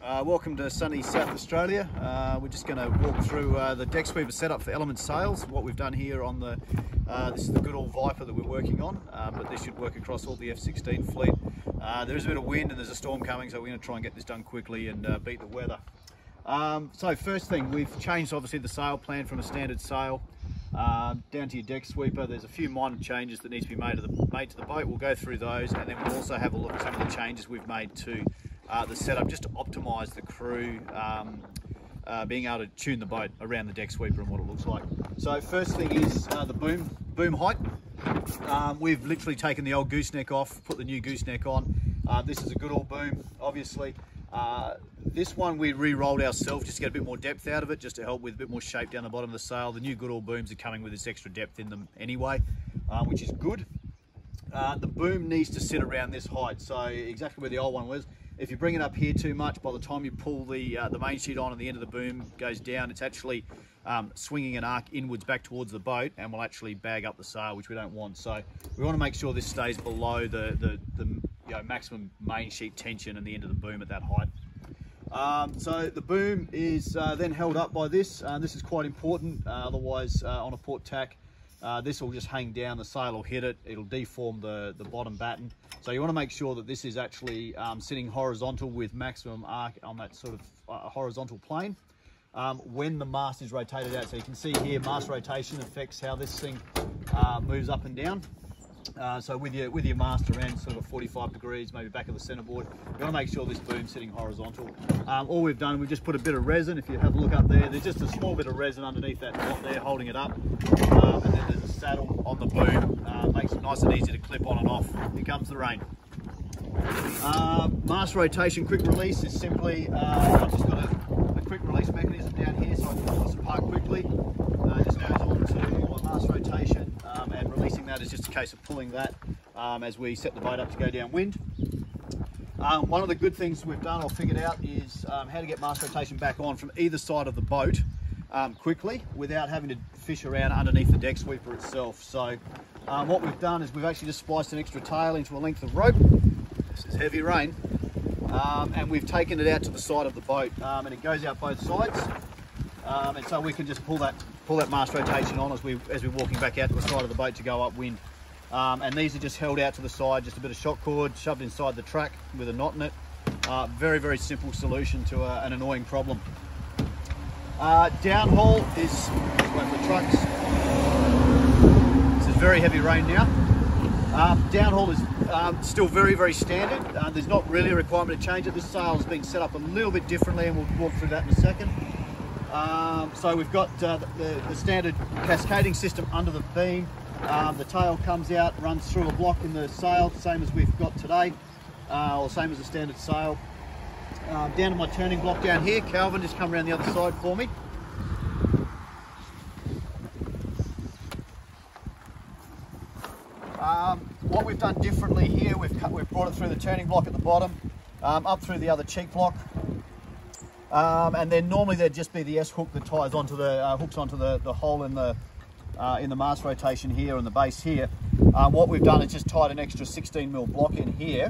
Welcome to sunny South Australia. We're just going to walk through the deck sweeper setup for Element Sails. What we've done here on the, this is the good old Viper that we're working on, but this should work across all the F16 fleet. There is a bit of wind and there's a storm coming, so we're going to try and get this done quickly and beat the weather. So first thing, we've changed obviously the sail plan from a standard sail down to your deck sweeper. There's a few minor changes that need to be made to the boat. We'll go through those, and then we'll also have a look at some of the changes we've made to the setup just to optimise the crew being able to tune the boat around the deck sweeper and what it looks like. So first thing is the boom height. We've literally taken the old gooseneck off, put the new gooseneck on. This is a good old boom, obviously. This one we re-rolled ourselves just to get a bit more depth out of it, just to help with a bit more shape down the bottom of the sail. The new good old booms are coming with this extra depth in them anyway, which is good. The boom needs to sit around this height, so exactly where the old one was. If you bring it up here too much, by the time you pull the main sheet on and the end of the boom goes down, it's actually swinging an arc inwards back towards the boat and will actually bag up the sail, which we don't want. So we want to make sure this stays below the maximum main sheet tension and the end of the boom at that height. So the boom is then held up by this. This is quite important, otherwise on a port tack, this will just hang down, the sail will hit it, it'll deform the bottom batten. So you want to make sure that this is actually sitting horizontal with maximum arc on that sort of horizontal plane. When the mast is rotated out, so you can see here mast rotation affects how this thing moves up and down. So with your mast around sort of 45 degrees, maybe back of the centerboard, you want to make sure this boom's sitting horizontal. All we've done, we've just put a bit of resin. If you have a look up there, there's just a small bit of resin underneath that knot there holding it up. And then there's a saddle on the boom, makes it nice and easy to clip on and off. Here comes the rain. Mast rotation quick release is simply, I've just got a quick release mechanism down here, so I can pull this apart quickly. Just goes on to my mast rotation, and releasing that is just a case of pulling that as we set the boat up to go downwind. One of the good things we've done or figured out is how to get mast rotation back on from either side of the boat quickly without having to fish around underneath the deck sweeper itself. So what we've done is we've actually just spliced an extra tail into a length of rope. This is heavy rain. And we've taken it out to the side of the boat, and it goes out both sides. And so we can just pull that mast rotation on as we're walking back out to the side of the boat to go upwind. And these are just held out to the side, just a bit of shock cord shoved inside the track with a knot in it. Very, very simple solution to an annoying problem. Downhaul is one of the trucks. This is very heavy rain now. Downhaul is still very, very standard. There's not really a requirement to change it. This sail has been set up a little bit differently, and we'll walk through that in a second. So we've got the standard cascading system under the beam. The tail comes out, runs through a block in the sail, same as we've got today, or same as a standard sail. Down to my turning block down here. Calvin, just come around the other side for me. What we've done differently here, we've brought it through the turning block at the bottom, up through the other cheek block. And then normally there'd just be the S hook that ties onto the hooks onto the hole in the mast rotation here and the base here. What we've done is just tied an extra 16mm block in here,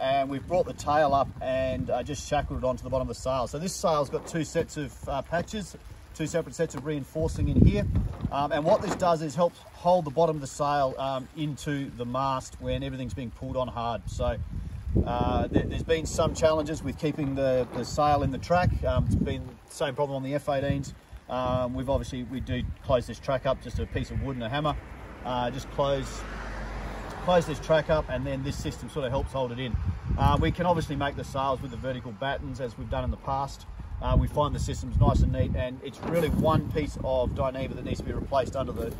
and we've brought the tail up and just shackled it onto the bottom of the sail. So this sail's got two sets of patches, two separate sets of reinforcing in here. And what this does is helps hold the bottom of the sail into the mast when everything's being pulled on hard. So there's been some challenges with keeping the sail in the track. It's been the same problem on the F18s. We do close this track up, just a piece of wood and a hammer. Just close this track up, and then this system sort of helps hold it in. We can obviously make the sails with the vertical battens as we've done in the past. We find the system's nice and neat, and it's really one piece of Dyneema that needs to be replaced under the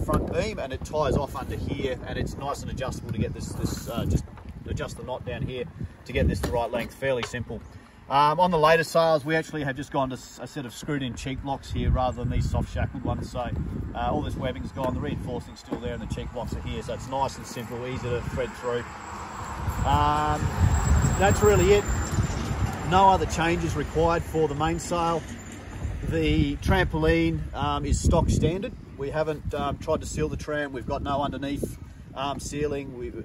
front beam, and it ties off under here, and it's nice and adjustable to get this just adjust the knot down here to get this the right length. Fairly simple. On the later sails, we actually have just gone to a set of screwed in cheek blocks here rather than these soft shackled ones. So all this webbing's gone, the reinforcing's still there, and the cheek blocks are here. So it's nice and simple, easy to thread through. That's really it. No other changes required for the mainsail. The trampoline is stock standard. We haven't tried to seal the tram. We've got no underneath sealing.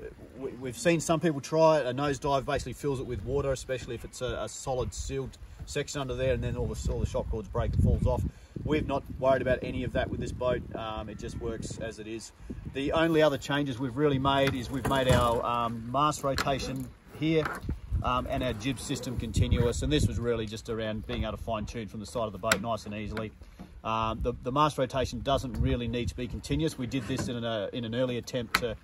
we've seen some people try it. A nosedive basically fills it with water, especially if it's a solid sealed section under there, and then all the shock cords break and falls off. We've not worried about any of that with this boat. It just works as it is. The only other changes we've really made is we've made our mast rotation here and our jib system continuous, and this was really just around being able to fine tune from the side of the boat nice and easily. The mast rotation doesn't really need to be continuous. We did this in an early attempt to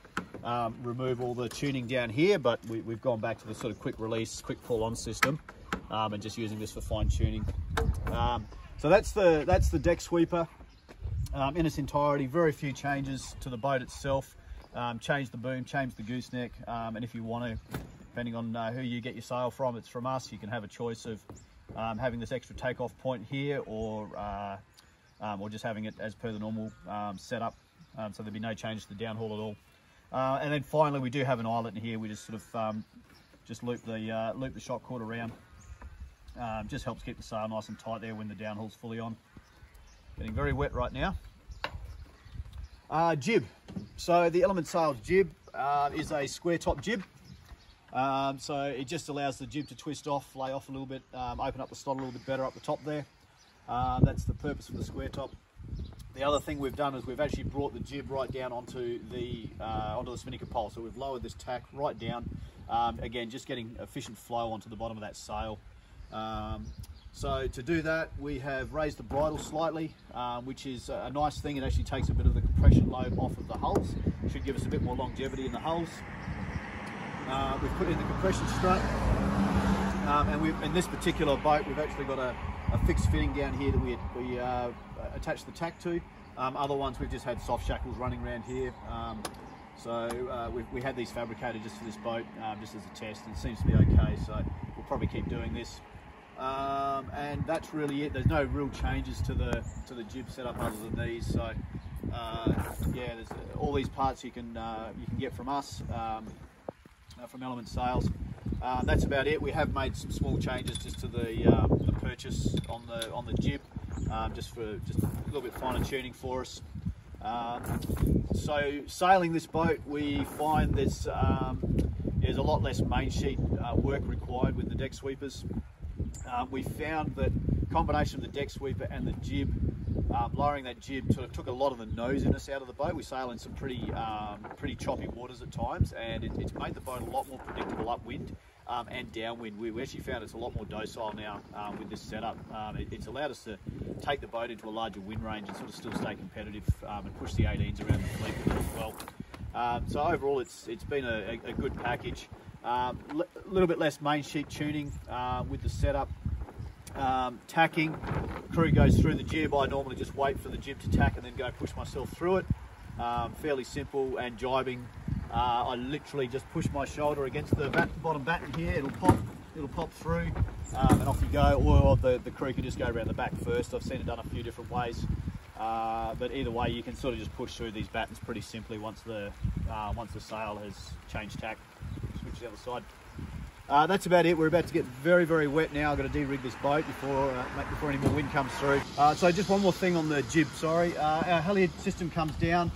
remove all the tuning down here, but we've gone back to the sort of quick release, quick pull on system, and just using this for fine tuning. So that's the deck sweeper in its entirety. Very few changes to the boat itself. Change the boom, change the gooseneck, and if you want to, depending on who you get your sail from, it's from us, you can have a choice of having this extra takeoff point here, or just having it as per the normal setup. So there'll be no change to the downhaul at all. And then finally, we do have an eyelet in here. We just sort of just loop the shock cord around. Just helps keep the sail nice and tight there when the downhaul's fully on. Getting very wet right now. Jib. So the Element Sails jib is a square top jib. So it just allows the jib to twist off, lay off a little bit, open up the slot a little bit better up the top there. That's the purpose of the square top. The other thing we've done is we've actually brought the jib right down onto the spinnaker pole. So we've lowered this tack right down. Again, just getting efficient flow onto the bottom of that sail. So to do that, we have raised the bridle slightly, which is a nice thing. It actually takes a bit of the compression load off of the hulls. Should give us a bit more longevity in the hulls. We've put in the compression strut, and in this particular boat, we've actually got a fixed fitting down here that we attach the tack to. Other ones we've just had soft shackles running around here. We had these fabricated just for this boat, just as a test, and it seems to be okay. So we'll probably keep doing this. And that's really it. There's no real changes to the jib setup other than these. So yeah, there's all these parts you can get from us, from Element Sails. That's about it. We have made some small changes just to the purchase on the jib, just a little bit finer tuning for us. So sailing this boat, we find there's a lot less main sheet work required with the deck sweepers. We found that combination of the deck sweeper and the jib, lowering that jib sort of took a lot of the nosiness out of the boat. We sail in some pretty choppy waters at times, and it's made the boat a lot more predictable upwind and downwind. We actually found it's a lot more docile now with this setup. It's allowed us to take the boat into a larger wind range and sort of still stay competitive and push the 18s around the fleet as well. So overall, it's been a good package. A little bit less main sheet tuning with the setup. Tacking, crew goes through the jib. I normally just wait for the jib to tack and then go push myself through it. Fairly simple. And jibing, I literally just push my shoulder against the bottom batten here. It'll pop through, and off you go. Or the crew can just go around the back first. I've seen it done a few different ways, but either way, you can sort of just push through these battens pretty simply once the sail has changed tack. Switch to the other side. That's about it. We're about to get very, very wet now. I've got to de-rig this boat before any more wind comes through. So just one more thing on the jib, sorry. Our halyard system comes down.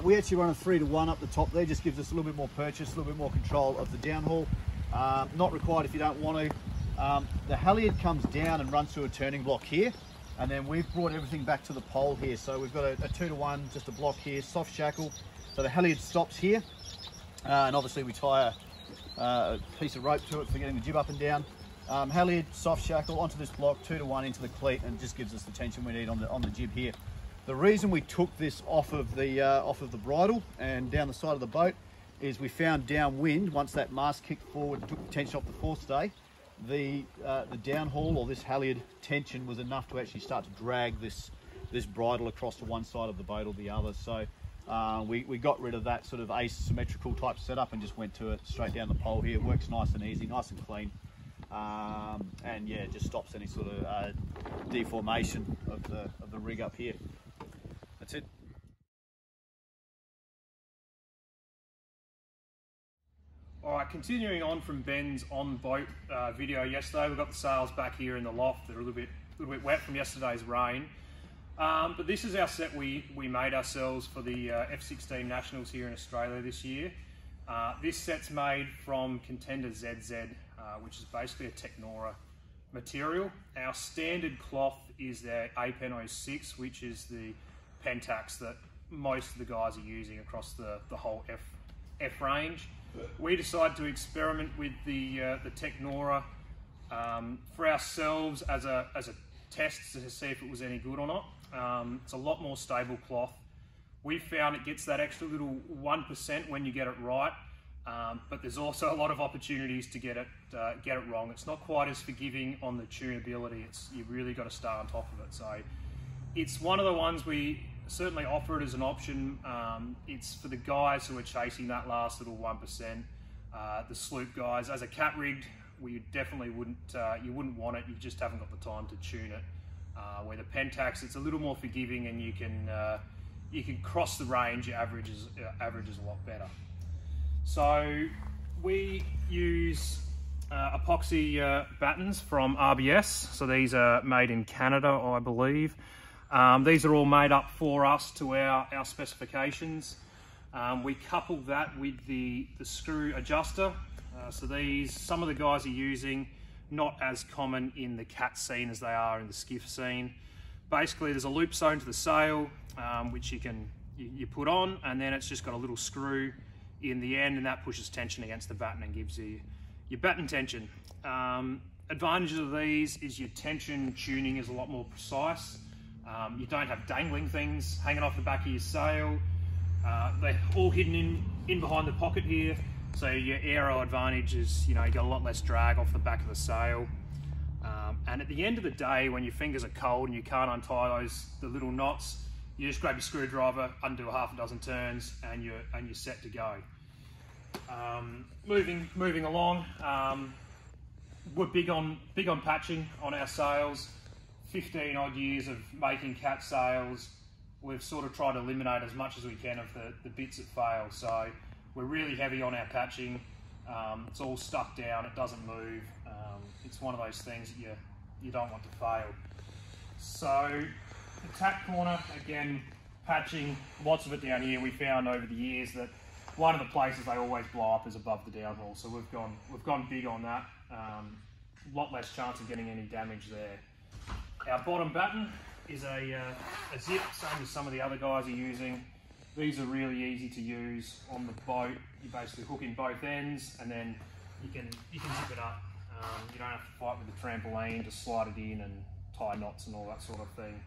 We actually run a 3-to-1 up the top there. Just gives us a little bit more purchase, a little bit more control of the downhaul. Not required if you don't want to. The halyard comes down and runs through a turning block here. And then we've brought everything back to the pole here. So we've got a 2-to-1, just a block here, soft shackle. So the halyard stops here. And obviously we tie a piece of rope to it for getting the jib up and down. Halyard, soft shackle onto this block, 2-to-1 into the cleat, and just gives us the tension we need on the jib here. The reason we took this off of the bridle and down the side of the boat is we found downwind, once that mast kicked forward and took the tension off the forestay, the downhaul or this halyard tension was enough to actually start to drag this bridle across to one side of the boat or the other. So we got rid of that sort of asymmetrical type setup and just went to it straight down the pole here. It works nice and easy, nice and clean, and yeah, it just stops any sort of deformation of the rig up here. That's it. All right, continuing on from Ben's on-boat video yesterday, we've got the sails back here in the loft. They're a little bit wet from yesterday's rain. But this is our set we made ourselves for the F16 Nationals here in Australia this year. This set's made from Contender ZZ, which is basically a Technora material. Our standard cloth is their APEN 06, which is the Pentax that most of the guys are using across the whole F range. We decided to experiment with the Technora for ourselves as a test to see if it was any good or not. It's a lot more stable cloth. We found it gets that extra little 1% when you get it right, but there's also a lot of opportunities to get it wrong. It's not quite as forgiving on the tunability. You've really got to stay on top of it. So it's one of the ones we certainly offer it as an option. It's for the guys who are chasing that last little 1%. The sloop guys, as a cat rigged, we definitely wouldn't. You wouldn't want it. You just haven't got the time to tune it. Where the Pentax, it's a little more forgiving, and you can cross the range. Your average is a lot better. So we use epoxy battens from RBS. So these are made in Canada, I believe. These are all made up for us to our specifications. We couple that with the screw adjuster. So some of the guys are using, not as common in the cat scene as they are in the skiff scene. Basically, there's a loop sewn to the sail, which you put on, and then it's just got a little screw in the end, and that pushes tension against the batten and gives you your batten tension. Advantages of these is your tension tuning is a lot more precise. You don't have dangling things hanging off the back of your sail. They're all hidden in behind the pocket here, so your aero advantage is, you got a lot less drag off the back of the sail. And at the end of the day, when your fingers are cold and you can't untie the little knots, you just grab your screwdriver, undo a half a dozen turns, and you're set to go. Moving along, we're big on patching on our sails. 15 odd years of making cat sails, we've sort of tried to eliminate as much as we can of the bits that fail. So we're really heavy on our patching. It's all stuck down, it doesn't move. It's one of those things that you don't want to fail. So the tack corner, again, patching, lots of it down here. We found over the years that one of the places they always blow up is above the downhaul. So we've gone big on that. A lot less chance of getting any damage there. Our bottom batten is a zip, same as some of the other guys are using. These are really easy to use on the boat. You basically hook in both ends, and then you can zip it up. You don't have to fight with the trampoline to slide it in and tie knots and all that sort of thing.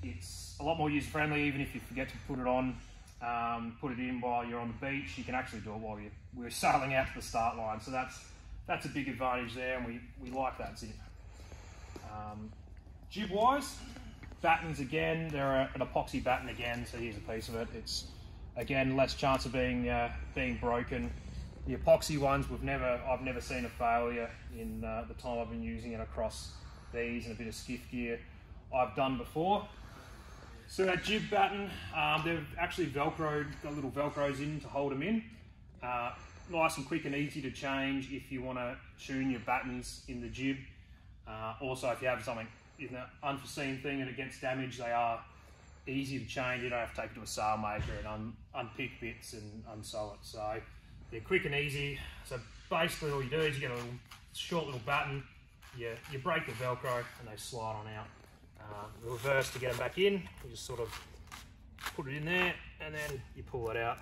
It's a lot more user friendly, even if you forget to put it on, put it in while you're on the beach. You can actually do it while we're sailing out to the start line. So that's a big advantage there, and we like that zip. Jib wise, battens again, they're an epoxy batten again, so here's a piece of it. It's again less chance of being broken. The epoxy ones, I've never seen a failure in the time I've been using it across these and a bit of skiff gear I've done before. So that jib batten, they've actually got little velcros in to hold them in. Nice and quick and easy to change if you want to tune your battens in the jib. Also, if you have something in an unforeseen thing and it gets damaged, they are easy to change. You don't have to take it to a sail maker and unpick bits and unsew it. So they're quick and easy. So basically all you do is you get a short little batten, you break the Velcro and they slide on out. The reverse to get them back in, you just sort of put it in there and then you pull it out.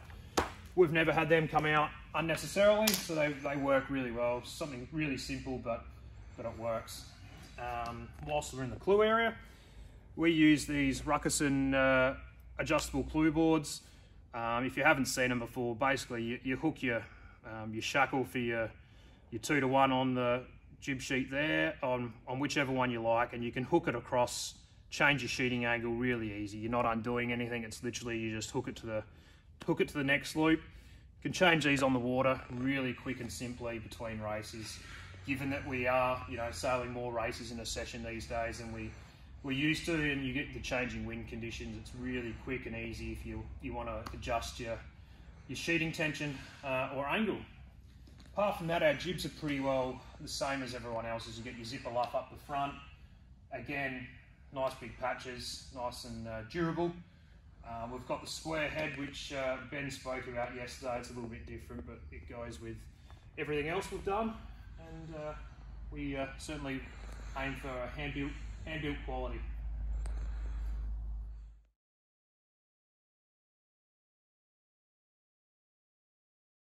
We've never had them come out unnecessarily, so they work really well. Something really simple, but it works. Whilst we're in the clue area, we use these Ruckerson adjustable clue boards. If you haven't seen them before, basically you hook your shackle for your 2-to-1 on the jib sheet there, on whichever one you like, and you can hook it across, change your sheeting angle really easy. You're not undoing anything, it's literally you just hook it to the next loop. You can change these on the water really quick and simply between races. Given that we are, sailing more races in a session these days than we're used to, and you get the changing wind conditions, it's really quick and easy if you want to adjust your sheeting tension or angle. Apart from that, our jibs are pretty well the same as everyone else's. You get your zipper luff up the front. Again, nice big patches, nice and durable. We've got the square head, which Ben spoke about yesterday. It's a little bit different, but it goes with everything else we've done, and we certainly aim for hand-built quality.